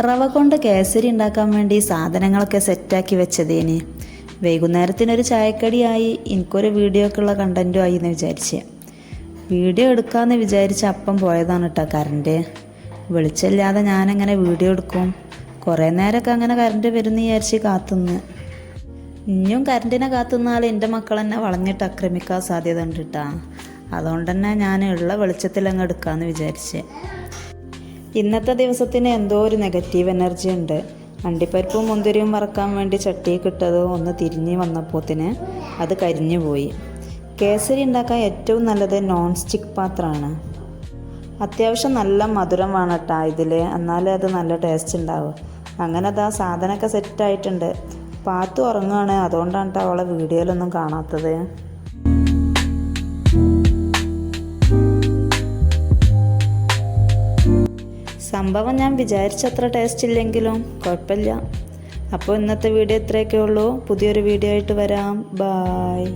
റവ കൊണ്ട് കേസരി ഉണ്ടാക്കാൻ വേണ്ടി സാധനങ്ങളൊക്കെ സെറ്റാക്കി വെച്ചതേന്. വൈകുന്നേരത്തിനൊരു ചായക്കടിയായി, എനിക്കൊരു വീഡിയോക്കുള്ള കണ്ടൻറ്റും ആയി എന്ന് വിചാരിച്ച് വീഡിയോ എടുക്കാമെന്ന് വിചാരിച്ച് അപ്പം പോയതാണ് കേട്ടോ കറണ്ട്. വെളിച്ചമില്ലാതെ ഞാനെങ്ങനെ വീഡിയോ എടുക്കും? കുറേ നേരമൊക്കെ അങ്ങനെ കറണ്ട് വരുമെന്ന് വിചാരിച്ച് കാത്തുനിന്ന്. ഇനിയും കറണ്ടിനെ കാത്തുനിന്നാൽ എൻ്റെ മക്കൾ എന്നെ വളഞ്ഞിട്ട് ആക്രമിക്കാൻ സാധ്യത ഉണ്ട് കേട്ടോ. അതുകൊണ്ട് തന്നെ ഞാൻ ഉള്ള വെളിച്ചത്തിലങ്ങ് എടുക്കാമെന്ന് വിചാരിച്ച്. ഇന്നത്തെ ദിവസത്തിന് എന്തോ ഒരു നെഗറ്റീവ് എനർജി ഉണ്ട്. അണ്ടിപ്പരിപ്പും മുന്തിരിയും വറക്കാൻ വേണ്ടി ചട്ടിയിൽ ഇട്ടത് ഒന്ന് തിരിഞ്ഞ് വന്നപ്പോത്തിന് അത് കരിഞ്ഞു പോയി. കേസരി ഉണ്ടാക്കാൻ ഏറ്റവും നല്ലത് നോൺ സ്റ്റിക്ക് പാത്രമാണ്. അത്യാവശ്യം നല്ല മധുരം വേണം കേട്ടോ ഇതിൽ, എന്നാലേ അത് നല്ല ടേസ്റ്റ് ഉണ്ടാവും. അങ്ങനെ അതാ സാധനമൊക്കെ സെറ്റായിട്ടുണ്ട്. പാത്തു ഉറങ്ങുകയാണ്, അതുകൊണ്ടാണ് കേട്ടോ അവളെ വീഡിയോയിലൊന്നും കാണാത്തത്. സംഭവം ഞാൻ വിചാരിച്ചത്ര ടേസ്റ്റ് ഇല്ലെങ്കിലും കുഴപ്പമില്ല. അപ്പോൾ ഇന്നത്തെ വീഡിയോ ഇത്രയൊക്കെ ഉള്ളൂ. പുതിയൊരു വീഡിയോ ആയിട്ട് വരാം. ബായ്.